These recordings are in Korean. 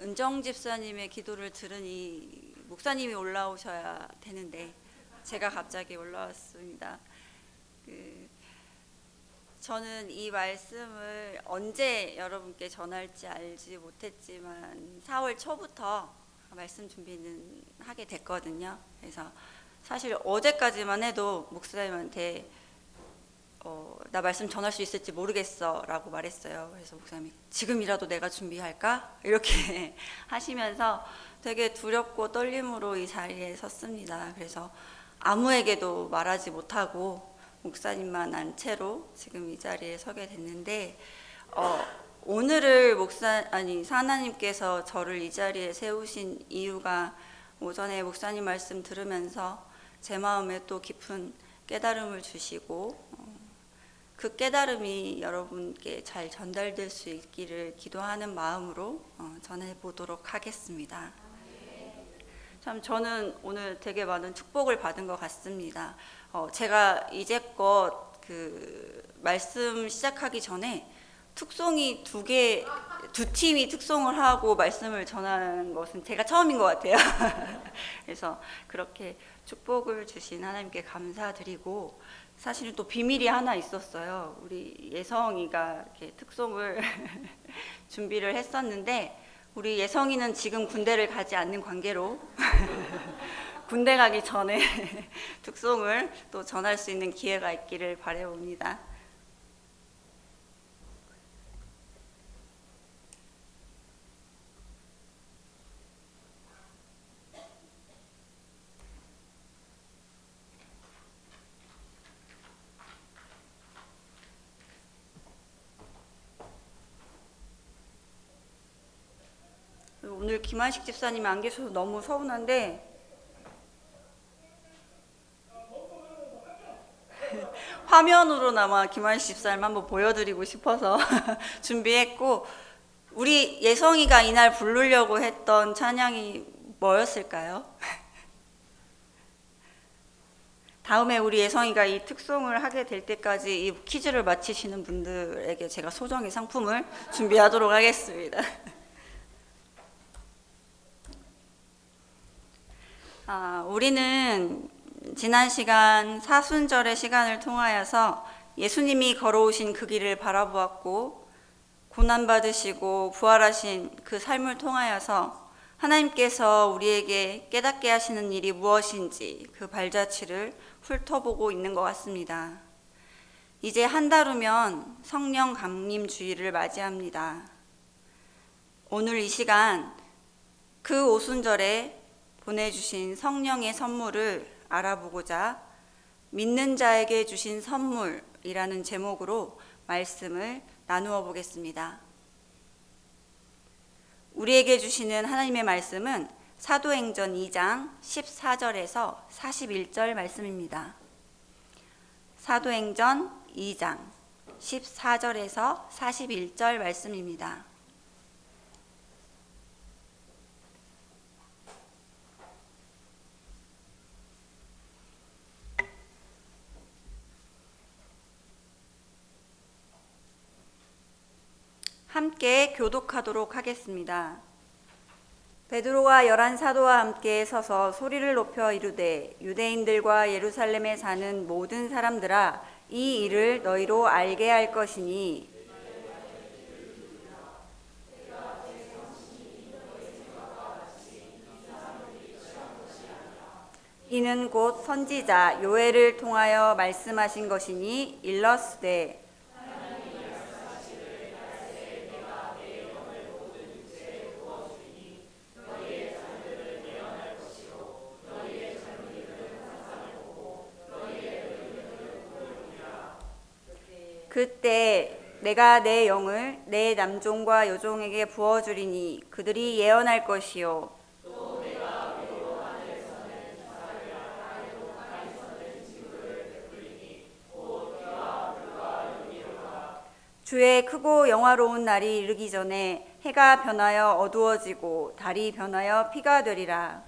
은정 집사님의 기도를 들으니 목사님이 올라오셔야 되는데 제가 갑자기 올라왔습니다. 저는 이 말씀을 언제 여러분께 전할지 알지 못했지만 4월 초부터 말씀 준비는 하게 됐거든요. 그래서 사실 어제까지만 해도 목사님한테 나 말씀 전할 수 있을지 모르겠어 라고 말했어요. 그래서 목사님이 지금이라도 내가 준비할까? 이렇게 하시면서 되게 두렵고 떨림으로 이 자리에 섰습니다. 그래서 아무에게도 말하지 못하고 목사님만 안 채로 지금 이 자리에 서게 됐는데 오늘을 하나님께서 저를 이 자리에 세우신 이유가 오전에 목사님 말씀 들으면서 제 마음에 또 깊은 깨달음을 주시고 그 깨달음이 여러분께 잘 전달될 수 있기를 기도하는 마음으로 전해보도록 하겠습니다. 참 저는 오늘 되게 많은 축복을 받은 것 같습니다. 제가 이제껏 말씀 시작하기 전에 특송이 두 팀이 특송을 하고 말씀을 전하는 것은 제가 처음인 것 같아요. 그래서 그렇게 축복을 주신 하나님께 감사드리고, 사실은 또 비밀이 하나 있었어요. 우리 예성이가 이렇게 특송을 준비를 했었는데 우리 예성이는 지금 군대를 가지 않는 관계로 군대 가기 전에 특송을 또 전할 수 있는 기회가 있기를 바라봅니다. 오늘 김한식 집사님이 안 계셔서 너무 서운한데 화면으로나마 김한식 집사님 한번 보여드리고 싶어서 준비했고, 우리 예성이가 이날 부르려고 했던 찬양이 뭐였을까요? 다음에 우리 예성이가 이 특송을 하게 될 때까지 이 퀴즈를 맞히시는 분들에게 제가 소정의 상품을 준비하도록 하겠습니다. 우리는 지난 시간 사순절의 시간을 통하여서 예수님이 걸어오신 그 길을 바라보았고, 고난받으시고 부활하신 그 삶을 통하여서 하나님께서 우리에게 깨닫게 하시는 일이 무엇인지 그 발자취를 훑어보고 있는 것 같습니다. 이제 한 달 후면 성령 강림 주일을 맞이합니다. 오늘 이 시간 그 오순절에 보내주신 성령의 선물을 알아보고자 믿는 자에게 주신 선물이라는 제목으로 말씀을 나누어 보겠습니다. 우리에게 주시는 하나님의 말씀은 사도행전 2장 14절에서 41절 말씀입니다. 사도행전 2장 14절에서 41절 말씀입니다. 함께 교독하도록 하겠습니다. 베드로와 11 사도와 함께 서서 소리를 높여 이르되, 유대인들과 예루살렘에 사는 모든 사람들아, 이 일을 너희로 알게 할 것이니 이는 곧 선지자 요엘을 통하여 말씀하신 것이니 일러스되, 그때 내가 내 영을 내 남종과 여종에게 부어주리니 그들이 예언할 것이요, 주의 크고 영화로운 날이 이르기 전에 해가 변하여 어두워지고 달이 변하여 피가 되리라.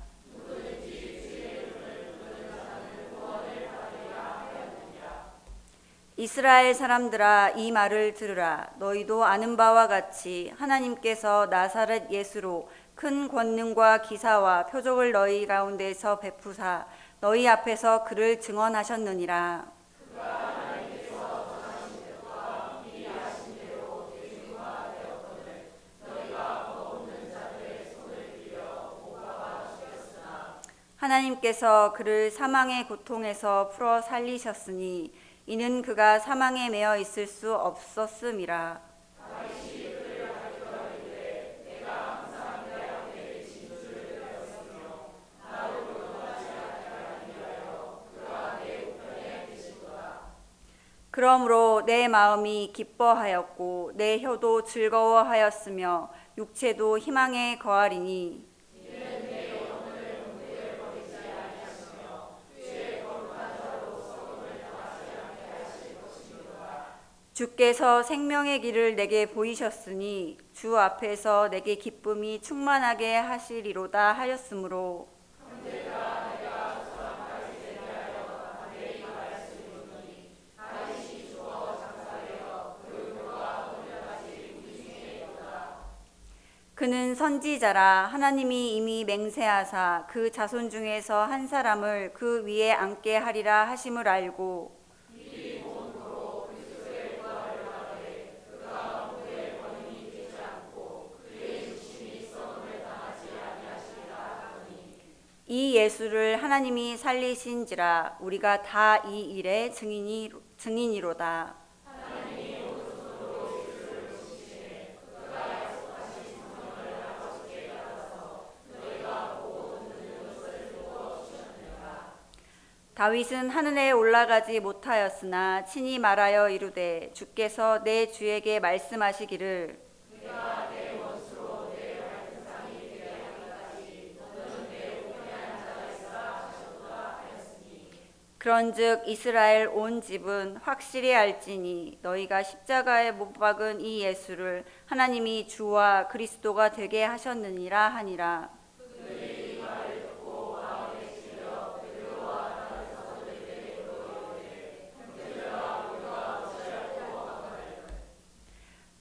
이스라엘 사람들아 이 말을 들으라. 너희도 아는 바와 같이 하나님께서 나사렛 예수로 큰 권능과 기사와 표적을 너희 가운데에서 베푸사 너희 앞에서 그를 증언하셨느니라. 하나님께서 그를 사망의 고통에서 풀어 살리셨으니 이는 그가 사망에 매여 있을 수 없었음이라. 그러므로 내 마음이 기뻐하였고 내 혀도 즐거워하였으며 육체도 희망에 거하리니 주께서 생명의 길을 내게 보이셨으니 주 앞에서 내게 기쁨이 충만하게 하시리로다 하였으므로 그는 선지자라. 하나님이 이미 맹세하사 그 자손 중에서 한 사람을 그 위에 앉게 하리라 하심을 알고 이 예수를 하나님이 살리신지라. 우리가 다 이 일의 증인이로다. 다윗은 하늘에 올라가지 못하였으나 친히 말하여 이르되 주께서 내 주에게 말씀하시기를 그런즉 이스라엘 온 집은 확실히 알지니 너희가 십자가에 못 박은 이 예수를 하나님이 주와 그리스도가 되게 하셨느니라 하니라.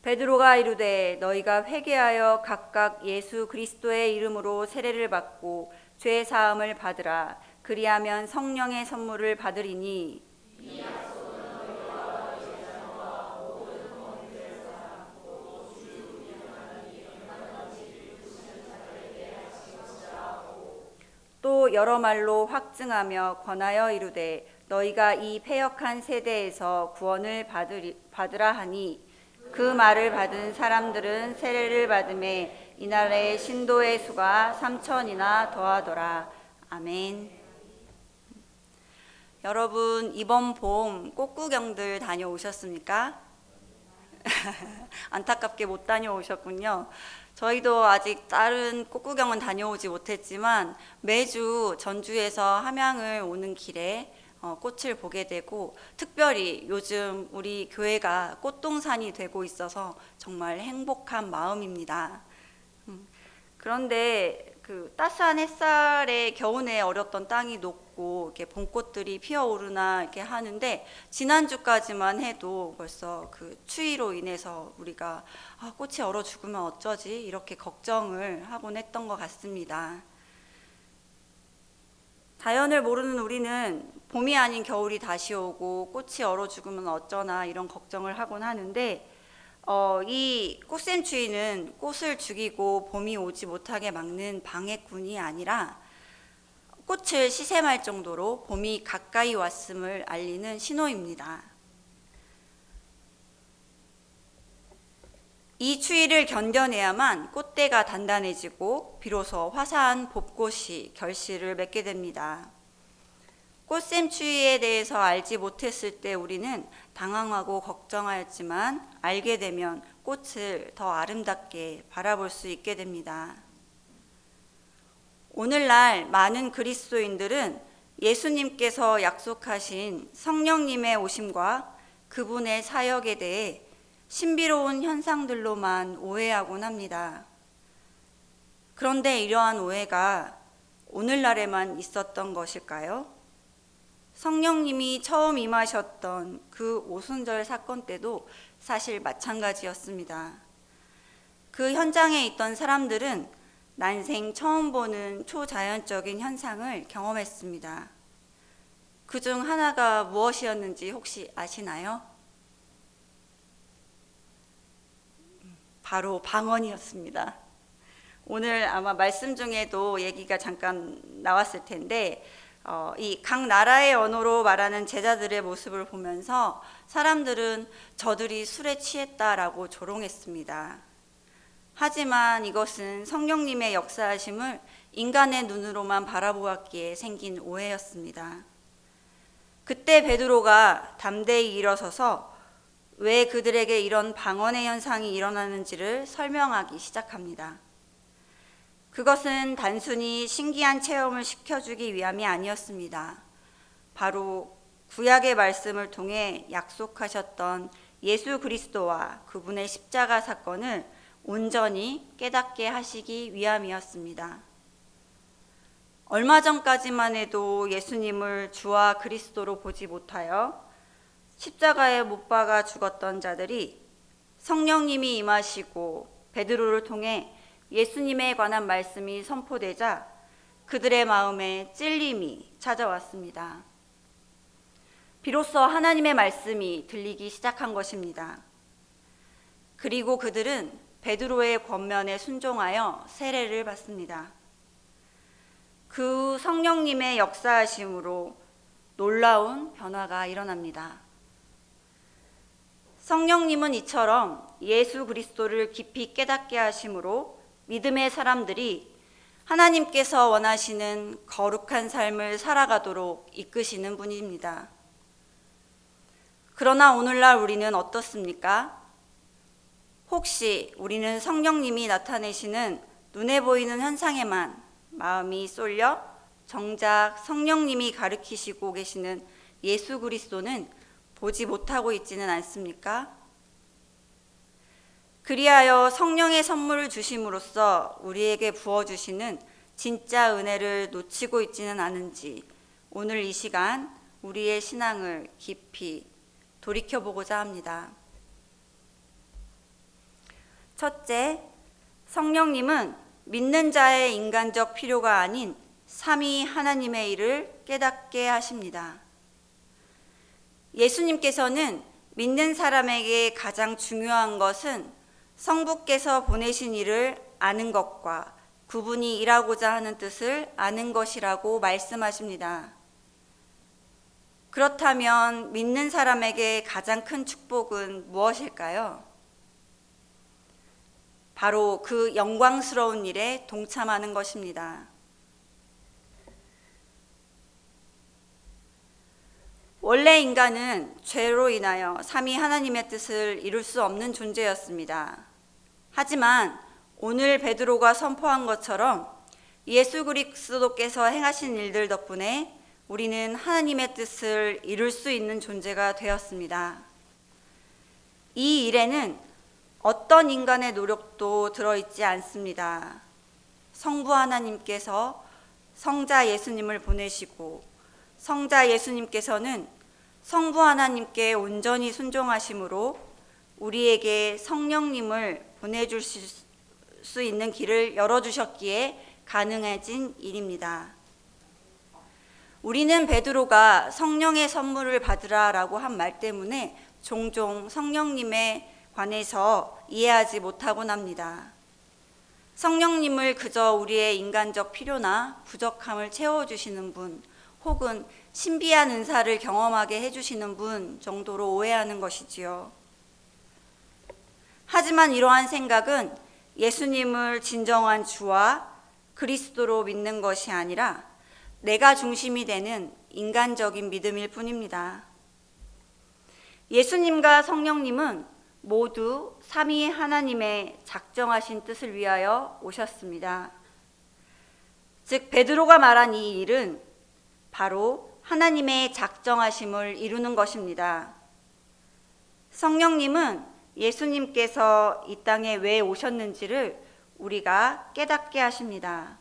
베드로가 이르되 너희가 회개하여 각각 예수 그리스도의 이름으로 세례를 받고 죄 사함을 받으라. 그리하면 성령의 선물을 받으리니 또 여러 말로 확증하며 권하여 이르되 너희가 이 패역한 세대에서 구원을 받으라 하니 그 말을 받은 사람들은 세례를 받음에 이날에 신도의 수가 3,000이나 더하더라. 아멘. 여러분 이번 봄 꽃구경들 다녀오셨습니까? 안타깝게 못 다녀오셨군요. 저희도 아직 다른 꽃구경은 다녀오지 못했지만 매주 전주에서 함양을 오는 길에 꽃을 보게 되고 특별히 요즘 우리 교회가 꽃동산이 되고 있어서 정말 행복한 마음입니다. 그런데 그 따스한 햇살에 겨우내 얼었던 땅이 녹고 이렇게 봄꽃들이 피어오르나 이렇게 하는데 지난주까지만 해도 벌써 그 추위로 인해서 우리가 꽃이 얼어 죽으면 어쩌지 이렇게 걱정을 하곤 했던 것 같습니다. 자연을 모르는 우리는 봄이 아닌 겨울이 다시 오고 꽃이 얼어 죽으면 어쩌나 이런 걱정을 하곤 하는데 이 꽃샘추위는 꽃을 죽이고 봄이 오지 못하게 막는 방해꾼이 아니라 꽃을 시샘할 정도로 봄이 가까이 왔음을 알리는 신호입니다. 이 추위를 견뎌내야만 꽃대가 단단해지고 비로소 화사한 벚꽃이 결실을 맺게 됩니다. 꽃샘추위에 대해서 알지 못했을 때 우리는 당황하고 걱정하였지만 알게 되면 꽃을 더 아름답게 바라볼 수 있게 됩니다. 오늘날 많은 그리스도인들은 예수님께서 약속하신 성령님의 오심과 그분의 사역에 대해 신비로운 현상들로만 오해하곤 합니다. 그런데 이러한 오해가 오늘날에만 있었던 것일까요? 성령님이 처음 임하셨던 그 오순절 사건 때도 사실 마찬가지였습니다. 그 현장에 있던 사람들은 난생 처음 보는 초자연적인 현상을 경험했습니다. 그중 하나가 무엇이었는지 혹시 아시나요? 바로 방언이었습니다. 오늘 아마 말씀 중에도 얘기가 잠깐 나왔을 텐데 이 각 나라의 언어로 말하는 제자들의 모습을 보면서 사람들은 저들이 술에 취했다라고 조롱했습니다. 하지만 이것은 성령님의 역사하심을 인간의 눈으로만 바라보았기에 생긴 오해였습니다. 그때 베드로가 담대히 일어서서 왜 그들에게 이런 방언의 현상이 일어나는지를 설명하기 시작합니다. 그것은 단순히 신기한 체험을 시켜주기 위함이 아니었습니다. 바로 구약의 말씀을 통해 약속하셨던 예수 그리스도와 그분의 십자가 사건을 온전히 깨닫게 하시기 위함이었습니다. 얼마 전까지만 해도 예수님을 주와 그리스도로 보지 못하여 십자가에 못 박아 죽었던 자들이 성령님이 임하시고 베드로를 통해 예수님에 관한 말씀이 선포되자 그들의 마음에 찔림이 찾아왔습니다. 비로소 하나님의 말씀이 들리기 시작한 것입니다. 그리고 그들은 베드로의 권면에 순종하여 세례를 받습니다. 그 성령님의 역사하심으로 놀라운 변화가 일어납니다. 성령님은 이처럼 예수 그리스도를 깊이 깨닫게 하심으로 믿음의 사람들이 하나님께서 원하시는 거룩한 삶을 살아가도록 이끄시는 분입니다. 그러나 오늘날 우리는 어떻습니까? 혹시 우리는 성령님이 나타내시는 눈에 보이는 현상에만 마음이 쏠려 정작 성령님이 가르치시고 계시는 예수 그리스도는 보지 못하고 있지는 않습니까? 그리하여 성령의 선물을 주심으로써 우리에게 부어주시는 진짜 은혜를 놓치고 있지는 않은지 오늘 이 시간 우리의 신앙을 깊이 돌이켜보고자 합니다. 첫째, 성령님은 믿는 자의 인간적 필요가 아닌 삼위 하나님의 일을 깨닫게 하십니다. 예수님께서는 믿는 사람에게 가장 중요한 것은 성부께서 보내신 일을 아는 것과 그분이 일하고자 하는 뜻을 아는 것이라고 말씀하십니다. 그렇다면 믿는 사람에게 가장 큰 축복은 무엇일까요? 바로 그 영광스러운 일에 동참하는 것입니다. 원래 인간은 죄로 인하여 삼위 하나님의 뜻을 이룰 수 없는 존재였습니다. 하지만 오늘 베드로가 선포한 것처럼 예수 그리스도께서 행하신 일들 덕분에 우리는 하나님의 뜻을 이룰 수 있는 존재가 되었습니다. 이 일에는 어떤 인간의 노력도 들어있지 않습니다. 성부 하나님께서 성자 예수님을 보내시고 성자 예수님께서는 성부 하나님께 온전히 순종하심으로 우리에게 성령님을 보내줄 수 있는 길을 열어주셨기에 가능해진 일입니다. 우리는 베드로가 성령의 선물을 받으라라고 한 말 때문에 종종 성령님에 관해서 이해하지 못하곤 합니다. 성령님을 그저 우리의 인간적 필요나 부족함을 채워주시는 분, 혹은 신비한 은사를 경험하게 해주시는 분 정도로 오해하는 것이지요. 하지만 이러한 생각은 예수님을 진정한 주와 그리스도로 믿는 것이 아니라 내가 중심이 되는 인간적인 믿음일 뿐입니다. 예수님과 성령님은 모두 삼위 하나님의 작정하신 뜻을 위하여 오셨습니다. 즉 베드로가 말한 이 일은 바로 하나님의 작정하심을 이루는 것입니다. 성령님은 예수님께서 이 땅에 왜 오셨는지를 우리가 깨닫게 하십니다.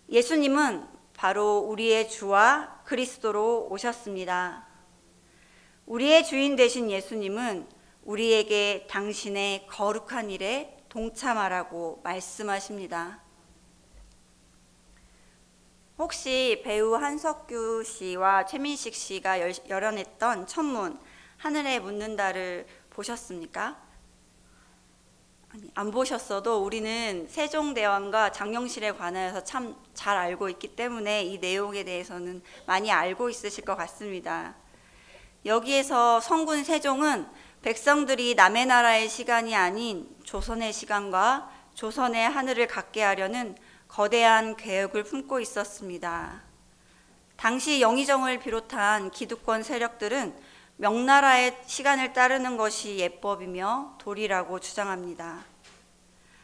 예수님은 바로 우리의 주와 그리스도로 오셨습니다. 우리의 주인 되신 예수님은 우리에게 당신의 거룩한 일에 동참하라고 말씀하십니다. 혹시 배우 한석규 씨와 최민식 씨가 열연했던 천문 하늘에 묻는다를 보셨습니까? 아니, 안 보셨어도 우리는 세종대왕과 장영실에 관하여서 참 잘 알고 있기 때문에 이 내용에 대해서는 많이 알고 있으실 것 같습니다. 여기에서 성군 세종은 백성들이 남의 나라의 시간이 아닌 조선의 시간과 조선의 하늘을 갖게 하려는 거대한 계획을 품고 있었습니다. 당시 영의정을 비롯한 기득권 세력들은 명나라의 시간을 따르는 것이 예법이며 도리라고 주장합니다.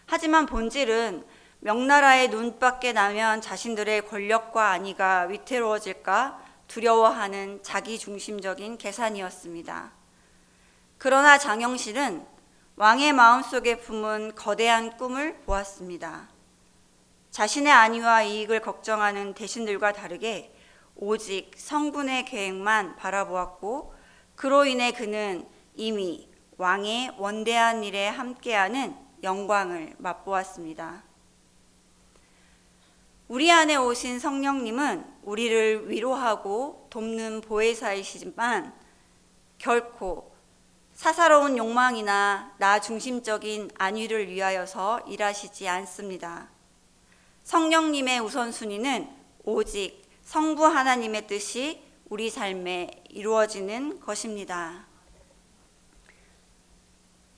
하지만 본질은 명나라의 눈밖에 나면 자신들의 권력과 안위가 위태로워질까 두려워하는 자기중심적인 계산이었습니다. 그러나 장영실은 왕의 마음속에 품은 거대한 꿈을 보았습니다. 자신의 안위와 이익을 걱정하는 대신들과 다르게 오직 성군의 계획만 바라보았고, 그로 인해 그는 이미 왕의 원대한 일에 함께하는 영광을 맛보았습니다. 우리 안에 오신 성령님은 우리를 위로하고 돕는 보혜사이시지만 결코 사사로운 욕망이나 나 중심적인 안위를 위하여서 일하시지 않습니다. 성령님의 우선순위는 오직 성부 하나님의 뜻이 우리 삶에 이루어지는 것입니다.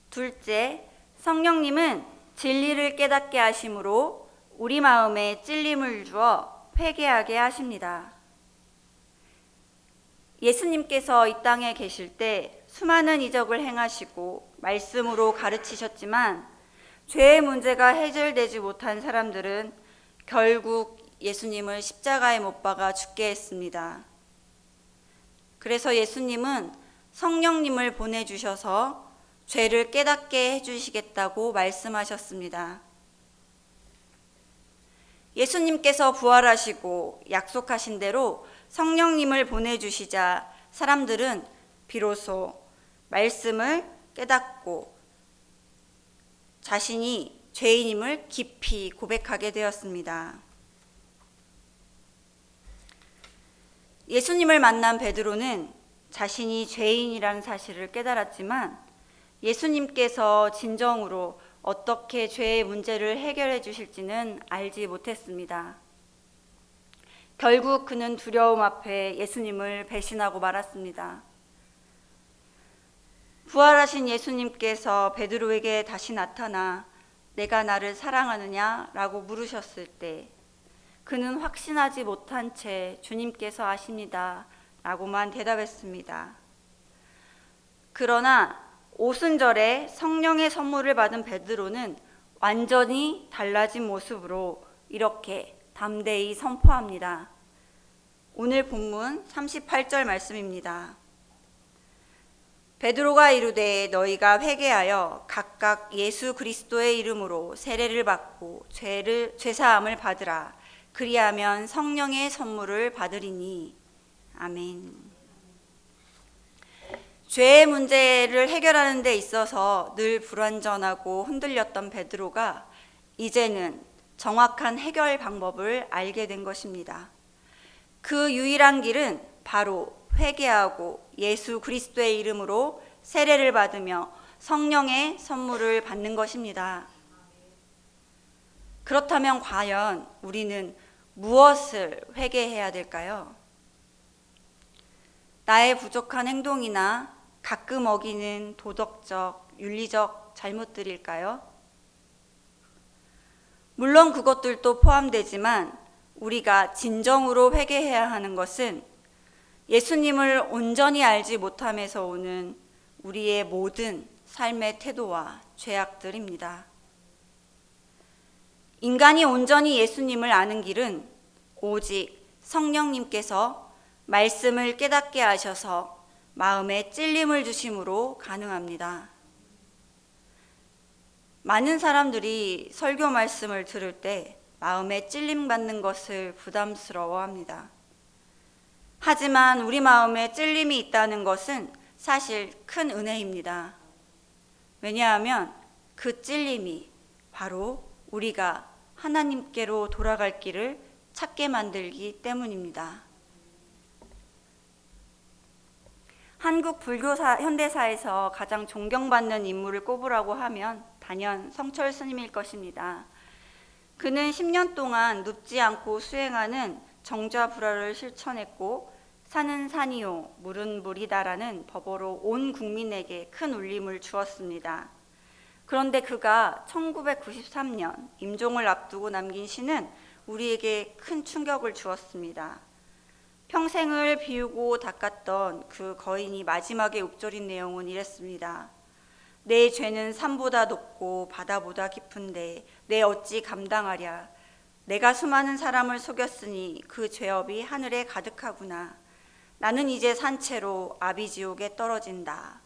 둘째, 성령님은 진리를 깨닫게 하심으로 우리 마음에 찔림을 주어 회개하게 하십니다. 예수님께서 이 땅에 계실 때 수많은 이적을 행하시고 말씀으로 가르치셨지만 죄의 문제가 해결되지 못한 사람들은 결국 예수님을 십자가에 못 박아 죽게 했습니다. 그래서 예수님은 성령님을 보내주셔서 죄를 깨닫게 해주시겠다고 말씀하셨습니다. 예수님께서 부활하시고 약속하신 대로 성령님을 보내주시자 사람들은 비로소 말씀을 깨닫고 자신이 죄인임을 깊이 고백하게 되었습니다. 예수님을 만난 베드로는 자신이 죄인이라는 사실을 깨달았지만 예수님께서 진정으로 어떻게 죄의 문제를 해결해 주실지는 알지 못했습니다. 결국 그는 두려움 앞에 예수님을 배신하고 말았습니다. 부활하신 예수님께서 베드로에게 다시 나타나 내가 나를 사랑하느냐? 라고 물으셨을 때 그는 확신하지 못한 채 주님께서 아십니다. 라고만 대답했습니다. 그러나 오순절에 성령의 선물을 받은 베드로는 완전히 달라진 모습으로 이렇게 담대히 선포합니다. 오늘 본문 38절 말씀입니다. 베드로가 이르되 너희가 회개하여 각각 예수 그리스도의 이름으로 세례를 받고 죄사함을 받으라. 그리하면 성령의 선물을 받으리니. 아멘. 죄의 문제를 해결하는 데 있어서 늘 불완전하고 흔들렸던 베드로가 이제는 정확한 해결 방법을 알게 된 것입니다. 그 유일한 길은 바로 회개하고 예수 그리스도의 이름으로 세례를 받으며 성령의 선물을 받는 것입니다. 그렇다면 과연 우리는 무엇을 회개해야 될까요? 나의 부족한 행동이나 가끔 어기는 도덕적, 윤리적 잘못들일까요? 물론 그것들도 포함되지만 우리가 진정으로 회개해야 하는 것은 예수님을 온전히 알지 못함에서 오는 우리의 모든 삶의 태도와 죄악들입니다. 인간이 온전히 예수님을 아는 길은 오직 성령님께서 말씀을 깨닫게 하셔서 마음에 찔림을 주심으로 가능합니다. 많은 사람들이 설교 말씀을 들을 때 마음에 찔림받는 것을 부담스러워합니다. 하지만 우리 마음에 찔림이 있다는 것은 사실 큰 은혜입니다. 왜냐하면 그 찔림이 바로 우리가 하나님께로 돌아갈 길을 찾게 만들기 때문입니다. 한국 불교 현대사에서 가장 존경받는 인물을 꼽으라고 하면 단연 성철 스님일 것입니다. 그는 10년 동안 눕지 않고 수행하는 정좌불화를 실천했고 산은 산이요 물은 물이다라는 법어로 온 국민에게 큰 울림을 주었습니다. 그런데 그가 1993년 임종을 앞두고 남긴 시는 우리에게 큰 충격을 주었습니다. 평생을 비우고 닦았던 그 거인이 마지막에 읊조린 내용은 이랬습니다. 내 죄는 산보다 높고 바다보다 깊은데 내 어찌 감당하랴. 내가 수많은 사람을 속였으니 그 죄업이 하늘에 가득하구나. 나는 이제 산채로 아비지옥에 떨어진다.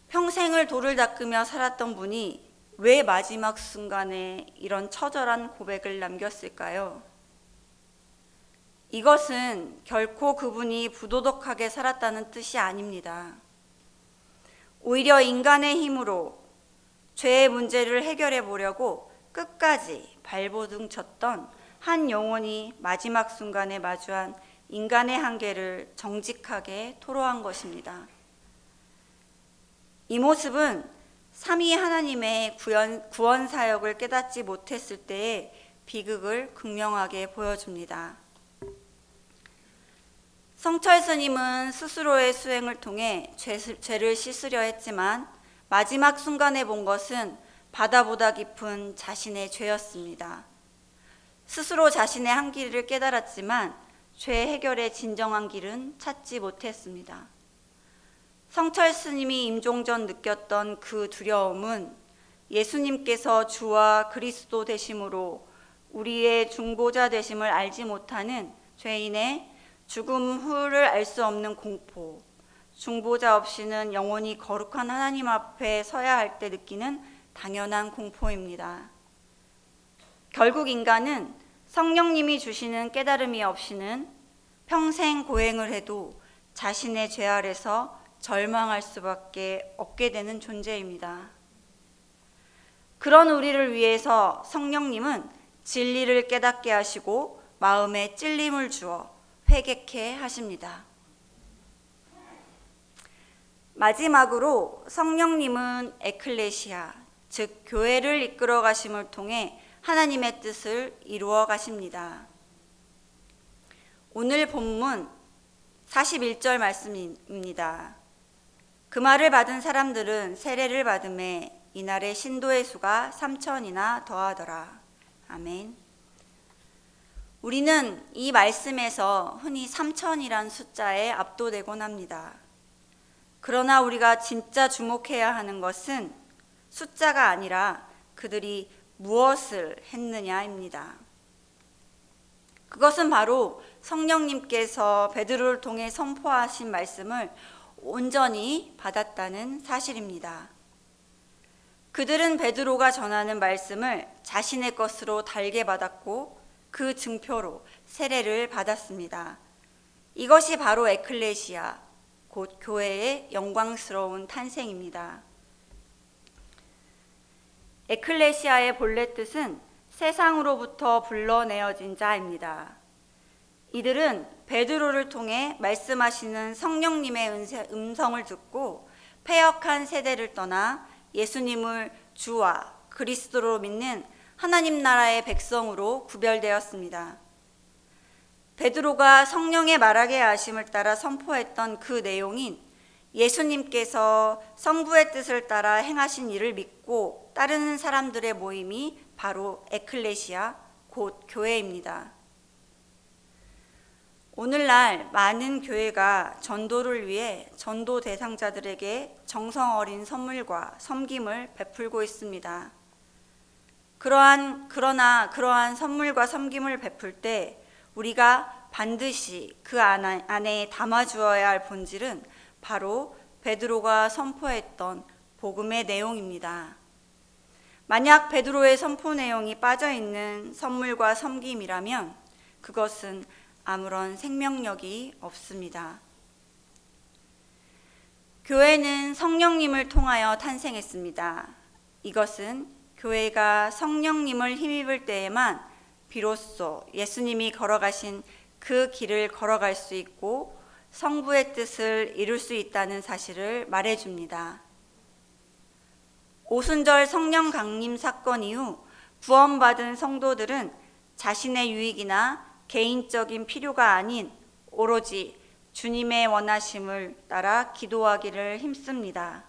평생을 돌을 닦으며 살았던 분이 왜 마지막 순간에 이런 처절한 고백을 남겼을까요? 이것은 결코 그분이 부도덕하게 살았다는 뜻이 아닙니다. 오히려 인간의 힘으로 죄의 문제를 해결해 보려고 끝까지 발버둥 쳤던 한 영혼이 마지막 순간에 마주한 인간의 한계를 정직하게 토로한 것입니다. 이 모습은 삼위 하나님의 구원 사역을 깨닫지 못했을 때의 비극을 극명하게 보여줍니다. 성철 스님은 스스로의 수행을 통해 죄를 씻으려 했지만 마지막 순간에 본 것은 바다보다 깊은 자신의 죄였습니다. 스스로 자신의 한계를 깨달았지만 죄 해결의 진정한 길은 찾지 못했습니다. 성철 스님이 임종 전 느꼈던 그 두려움은 예수님께서 주와 그리스도 되심으로 우리의 중보자 되심을 알지 못하는 죄인의 죽음 후를 알 수 없는 공포, 중보자 없이는 영원히 거룩한 하나님 앞에 서야 할 때 느끼는 당연한 공포입니다. 결국 인간은 성령님이 주시는 깨달음이 없이는 평생 고행을 해도 자신의 죄 아래서 절망할 수밖에 없게 되는 존재입니다. 그런 우리를 위해서 성령님은 진리를 깨닫게 하시고 마음에 찔림을 주어 회개케 하십니다. 마지막으로 성령님은 에클레시아, 즉 교회를 이끌어 가심을 통해 하나님의 뜻을 이루어 가십니다. 오늘 본문 41절 말씀입니다. 그 말을 받은 사람들은 세례를 받음에 이날의 신도의 수가 3,000이나 더하더라. 아멘. 우리는 이 말씀에서 흔히 3,000이란 숫자에 압도되곤 합니다. 그러나 우리가 진짜 주목해야 하는 것은 숫자가 아니라 그들이 무엇을 했느냐입니다. 그것은 바로 성령님께서 베드로를 통해 선포하신 말씀을 온전히 받았다는 사실입니다. 그들은 베드로가 전하는 말씀을 자신의 것으로 달게 받았고 그 증표로 세례를 받았습니다. 이것이 바로 에클레시아, 곧 교회의 영광스러운 탄생입니다. 에클레시아의 본래 뜻은 세상으로부터 불러내어진 자입니다. 이들은 베드로를 통해 말씀하시는 성령님의 음성을 듣고 패역한 세대를 떠나 예수님을 주와 그리스도로 믿는 하나님 나라의 백성으로 구별되었습니다. 베드로가 성령의 말하게 하심을 따라 선포했던 그 내용인 예수님께서 성부의 뜻을 따라 행하신 일을 믿고 따르는 사람들의 모임이 바로 에클레시아, 곧 교회입니다. 오늘날 많은 교회가 전도를 위해 전도 대상자들에게 정성 어린 선물과 섬김을 베풀고 있습니다. 그러나 그러한 선물과 섬김을 베풀 때 우리가 반드시 그 안에 담아주어야 할 본질은 바로 베드로가 선포했던 복음의 내용입니다. 만약 베드로의 선포 내용이 빠져있는 선물과 섬김이라면 그것은 아무런 생명력이 없습니다. 교회는 성령님을 통하여 탄생했습니다. 이것은 교회가 성령님을 힘입을 때에만 비로소 예수님이 걸어가신 그 길을 걸어갈 수 있고 성부의 뜻을 이룰 수 있다는 사실을 말해줍니다. 오순절 성령 강림 사건 이후 구원받은 성도들은 자신의 유익이나 개인적인 필요가 아닌 오로지 주님의 원하심을 따라 기도하기를 힘씁니다.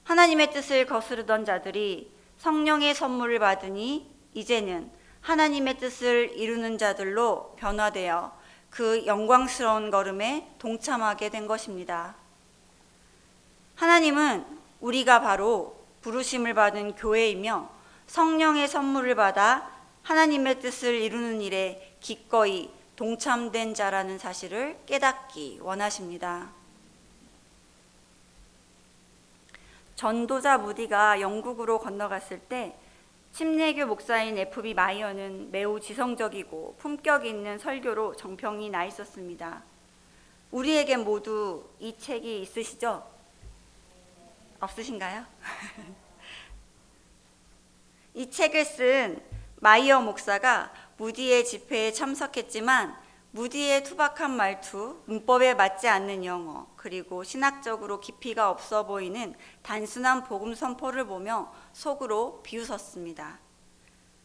하나님의 뜻을 거스르던 자들이 성령의 선물을 받으니 이제는 하나님의 뜻을 이루는 자들로 변화되어 그 영광스러운 걸음에 동참하게 된 것입니다. 하나님은 우리가 바로 부르심을 받은 교회이며 성령의 선물을 받아 하나님의 뜻을 이루는 일에 기꺼이 동참된 자라는 사실을 깨닫기 원하십니다. 전도자 무디가 영국으로 건너갔을 때 침례교 목사인 F.B. 마이어는 매우 지성적이고 품격 있는 설교로 정평이 나 있었습니다. 우리에게 모두 이 책이 있으시죠? 없으신가요? 이 책을 쓴 마이어 목사가 무디의 집회에 참석했지만 무디의 투박한 말투, 문법에 맞지 않는 영어, 그리고 신학적으로 깊이가 없어 보이는 단순한 복음 선포를 보며 속으로 비웃었습니다.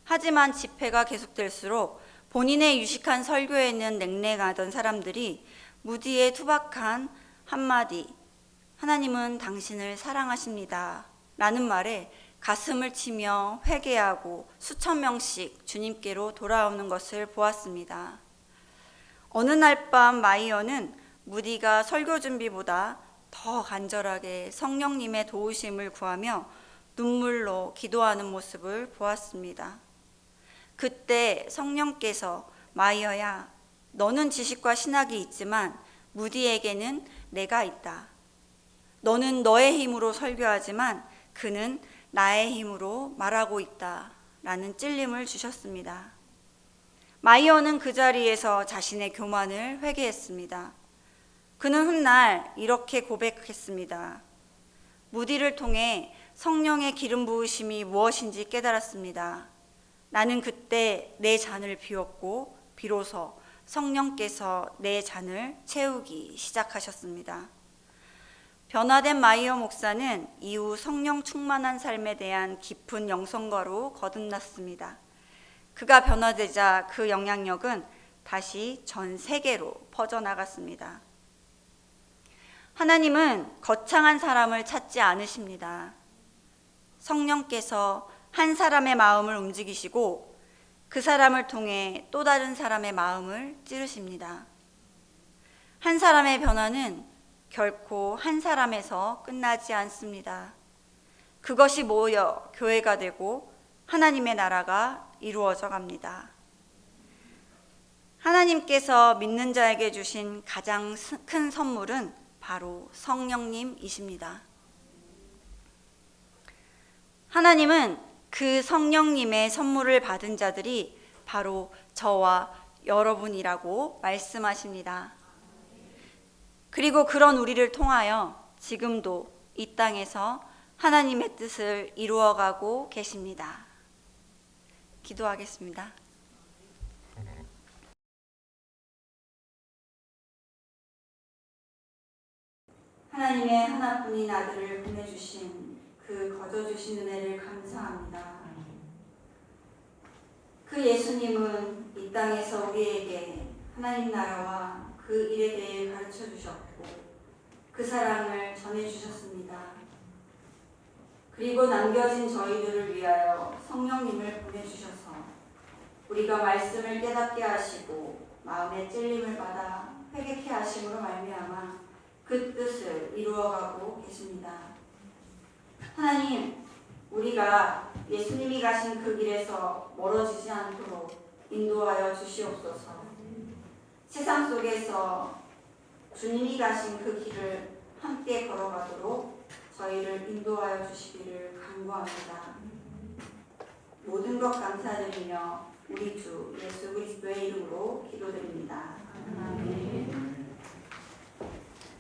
하지만 집회가 계속될수록 본인의 유식한 설교에는 냉랭하던 사람들이 무디의 투박한 한마디, 하나님은 당신을 사랑하십니다 라는 말에 가슴을 치며 회개하고 수천 명씩 주님께로 돌아오는 것을 보았습니다. 어느 날 밤 마이어는 무디가 설교 준비보다 더 간절하게 성령님의 도우심을 구하며 눈물로 기도하는 모습을 보았습니다. 그때 성령께서 마이어야, 너는 지식과 신학이 있지만 무디에게는 내가 있다. 너는 너의 힘으로 설교하지만 그는 나의 힘으로 말하고 있다 라는 찔림을 주셨습니다. 마이어는 그 자리에서 자신의 교만을 회개했습니다. 그는 훗날 이렇게 고백했습니다. 무디를 통해 성령의 기름 부으심이 무엇인지 깨달았습니다. 나는 그때 내 잔을 비웠고 비로소 성령께서 내 잔을 채우기 시작하셨습니다. 변화된 마이어 목사는 이후 성령 충만한 삶에 대한 깊은 영성과로 거듭났습니다. 그가 변화되자 그 영향력은 다시 전 세계로 퍼져나갔습니다. 하나님은 거창한 사람을 찾지 않으십니다. 성령께서 한 사람의 마음을 움직이시고 그 사람을 통해 또 다른 사람의 마음을 찌르십니다. 한 사람의 변화는 결코 한 사람에서 끝나지 않습니다. 그것이 모여 교회가 되고 하나님의 나라가 이루어져 갑니다. 하나님께서 믿는 자에게 주신 가장 큰 선물은 바로 성령님이십니다. 하나님은 그 성령님의 선물을 받은 자들이 바로 저와 여러분이라고 말씀하십니다. 그리고 그런 우리를 통하여 지금도 이 땅에서 하나님의 뜻을 이루어가고 계십니다. 기도하겠습니다. 하나님의 하나뿐인 아들을 보내주신 그 거저주신 은혜를 감사합니다. 그 예수님은 이 땅에서 우리에게 하나님 나라와 그 일에 대해 가르쳐 주셨고 그 사랑을 전해 주셨습니다. 그리고 남겨진 저희들을 위하여 성령님을 보내주셔서 우리가 말씀을 깨닫게 하시고 마음의 찔림을 받아 회개케 하심으로 말미암아 그 뜻을 이루어가고 계십니다. 하나님, 우리가 예수님이 가신 그 길에서 멀어지지 않도록 인도하여 주시옵소서. 세상 속에서 주님이 가신 그 길을 함께 걸어가도록 저희를 인도하여 주시기를 간구합니다. 모든 것 감사드리며 우리 주 예수 그리스도의 이름으로 기도드립니다. 아멘.